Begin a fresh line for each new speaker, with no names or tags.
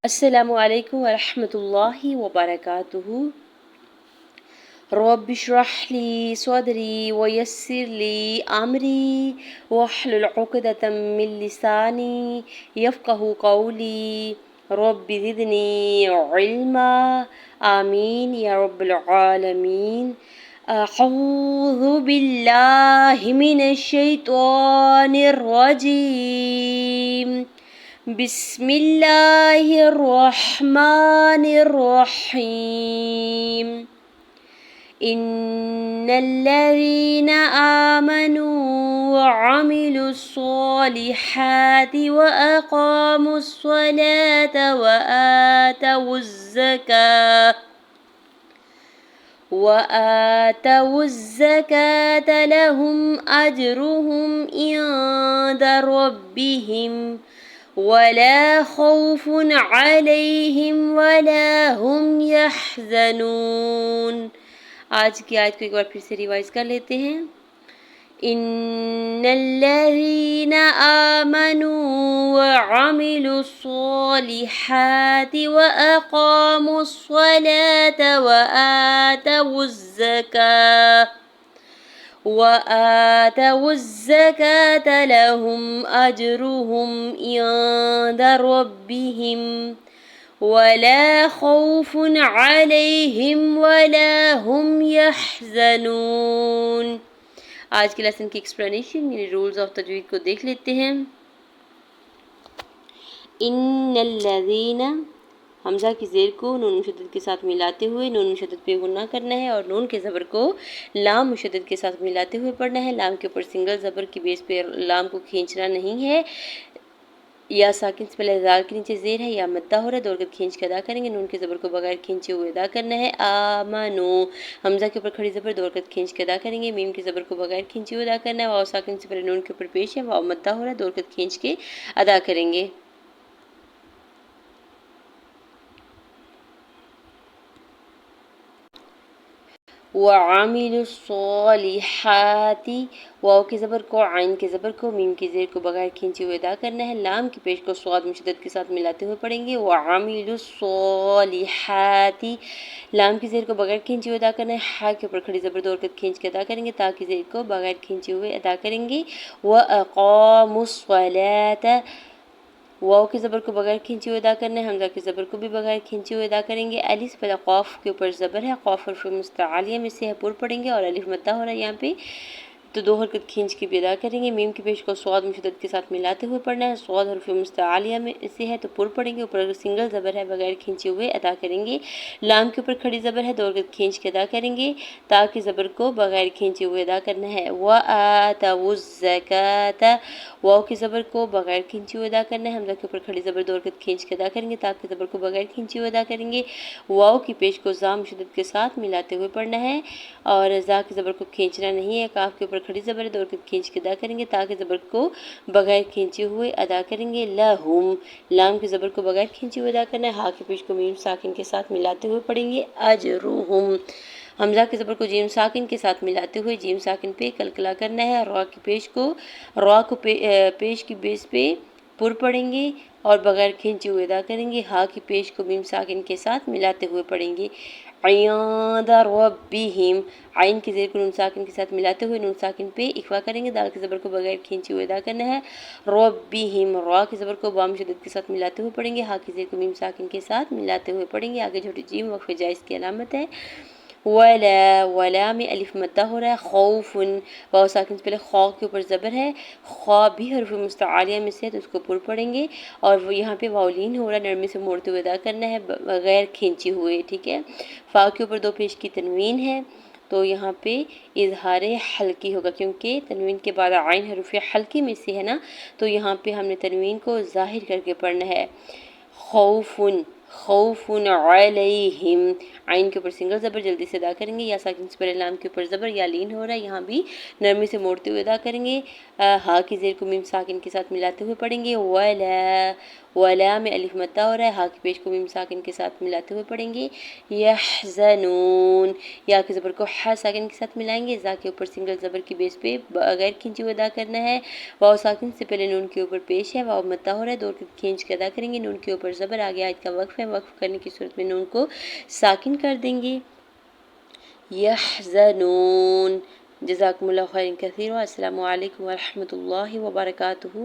السلام علیکم ورحمۃ اللہ وبرکاتہ۔ رب اشرح لی صدری ویسر لی امری واحلل عقدۃ من لسانی یفقہوا قولی رب زدنی علما آمین یا رب العالمین۔ اعوذ باللہ من الشیطان الرجیم، بسم اللہ الرحمن الرحیم۔ ان الذین آمنوا وعملوا الصالحات واقاموا الصلاة وآتوا الزکاة لهم أجرهم عند ربهم ولا خوف عليهم ولا هم يحزنون۔ آج کی آیت کو ایک بار پھر سے ریوائز کر لیتے ہیں۔ ان الذین آمنوا وعملوا الصالحات واقاموا الصلاة وآتوا الزکاة لهم أجرهم عند ربهم ولا خوف عليهم ولا هم يحزنون۔ آج کے لیسن کی ایکسپلینیشن یعنی رولز آف تجوید کو دیکھ لیتے ہیں۔ ان الذین، حمزہ کی زیر کو نون مشدد کے ساتھ ملاتے ہوئے نون مشدد پہ غنہ کرنا ہے اور نون کے زبر کو لام مشدد کے ساتھ ملاتے ہوئے پڑھنا ہے۔ لام کے اوپر سنگل زبر کی بیس پہ لام کو کھینچنا نہیں ہے۔ یا ساکن سے پہلے زال کے نیچے زیر ہے یا مدہ ہو رہا ہے، دو حرکت کھینچ کے ادا کریں گے۔ نون کے زبر کو بغیر کھینچے ہوئے ادا کرنا ہے۔ آمنو، حمزہ کے اوپر کھڑی زبر دو حرکت کھینچ کے ادا کریں گے۔ میم کے زبر کو بغیر کھینچے ہوئے ادا کرنا ہے۔ واو ساکن سے پہلے نون کے اوپر پیش ہے، واو مدہ ہو رہا ہے، دو حرکت کھینچ کے ادا کریں گے۔ وعاملوا الصالحات، واو کے زبر کو عین کے زبر کو میم کی زیر کو بغیر کھینچے ہوئے ادا کرنا ہے۔ لام کی پیش کو صاد مشدد کے ساتھ ملاتے ہوئے پڑھیں گے۔ وعاملوا الصالحات، لام کی زیر کو بغیر کھینچے ہوئے ادا کرنا ہے۔ ہا کے اوپر کھڑی زبر دو حرکت کھینچ کے ادا کریں گے۔ تا کی زیر کو بغیر کھینچے ہوئے ادا کریں گے۔ واقاموا الصلاة، واو کی زبر کو بغیر کھینچے ہوئے ادا کرنا ہے۔ حمزہ کی زبر کو بھی بغیر کھینچے ہوئے ادا کریں گے۔ الف سے پہلے قاف کے اوپر زبر ہے، قاف حرف مستعلیہ میں سے ہے، پر پڑھیں گے اور الف مدہ ہو رہا ہے یہاں پہ، تو دو حرکت کھینچ کے بھی ادا کریں گے۔ میم کی پیش کو صاد مشدد کے ساتھ ملاتے ہوئے پڑھنا ہے۔ صاد حرف مستعلیہ میں سے ہے تو پر پڑھیں گے، اوپر سنگل زبر ہے، بغیر کھینچے ہوئے ادا کریں گے۔ لام کے اوپر کھڑی زبر ہے، دو حرکت کھینچ کے ادا کریں گے۔ تا کی زبر کو بغیر کھینچے ہوئے ادا کرنا ہے۔ وآتوا الزکاة، واو کی زبر کو بغیر کھینچے ہوئے ادا کرنا ہے۔ حمزہ کے اوپر کھڑی زبر دو حرکت کھینچ کے ادا کریں گے۔ تا کی زبر کو بغیر کھینچے ہوئے ادا کریں گے۔ واو کی پیش کو زا مشدد کے ساتھ ملاتے ہوئے پڑھنا ہے اور زا کی زبر کو کھینچنا نہیں ہے۔ کاف کے اوپر کھڑی زبر ہے، دو حرکت کھینچ کے ادا کریں گے۔ تا کی زبر کو بغیر کھینچے ہوئے ادا کریں گے۔ لہم، لام کی زبر کو بغیر کھینچے ہوئے ادا کرنا ہے۔ ہا کی پیش کو میم ساکن کے ساتھ ملاتے ہوئے پڑھیں گے۔ اجرہم، حمزہ کی زبر کو جیم ساکن کے ساتھ ملاتے ہوئے جیم ساکن پہ کلکلا کرنا ہے۔ را کی پیش کو پیش کی بیس پہ پر پڑھیں گے اور بغیر کھینچے ہوئے ادا کریں گے۔ ہا کی پیش کو میم ساکن کے ساتھ ملاتے ہوئے پڑھیں گے۔ عند ربہم، عین کی زیر کو نون ساکن کے ساتھ ملاتے ہوئے نون ساکن پہ اخفا کریں گے۔ دال کی زبر کو بغیر کھینچے ہوئے ادا کرنا ہے۔ ربہم، را کی زبر کو با مشدد کے ساتھ ملاتے ہوئے پڑھیں گے۔ ہا کی زیر کو میم ساکن کے ساتھ ملاتے ہوئے پڑھیں گے۔ آگے چھوٹی جیم وقف جائز کی علامت ہے۔ ولا، ولا میں الف مدہ ہو رہا ہے۔ خوف، واو ساکن سے پہلے خو کے اوپر زبر ہے، خو بھی حرف مستعلیہ میں سے ہے تو اس کو پر پڑھیں گے اور وہ یہاں پہ واولین ہو رہا ہے، نرمی سے موڑتے ہوئے ادا کرنا ہے بغیر کھینچے ہوئے، ٹھیک ہے۔ فا کے اوپر دو پیش کی تنوین ہے تو یہاں پہ اظہار حلقی ہوگا کیونکہ تنوین کے بعد عین حرف حلقی میں سے ہے نا، تو یہاں پہ ہم نے تنوین کو ظاہر کر کے پڑھنا ہے۔ خوف، خوف علیہم، عین کے اوپر سنگل زبر جلدی سے ادا کریں گے، یا ساکن سے پہلے لام کے اوپر زبر یا لین ہو رہا ہے، یہاں بھی نرمی سے موڑتے ہوئے ادا کریں گے۔ ہا کی زیر کو میم ساکن کے ساتھ ملاتے ہوئے پڑھیں گے، ولا، ولا میں الف مدہ ہو رہا ہے، ہا کی پیش کو میم ساکن کے ساتھ ملاتے ہوئے پڑھیں گے، یحزنون، یا کے زبر کو ح ساکن کے ساتھ ملائیں گے، زا کے اوپر سنگل زبر کی بیس پہ بغیر کھینچے ہوئے ادا کرنا ہے، واو ساکن سے پہلے نون کے اوپر پیش ہے، واو مدہ ہو رہا ہے، دو کھینچ کے ادا کریں گے، نون کے اوپر زبر، آگے آیت کا وقف ہے، وقف کرنے کی صورت میں نون کو ساکن کر دیں گے، یحزنون۔ جزاکم اللہ خیر کثیر، السلام علیکم ورحمۃ اللہ وبرکاتہ۔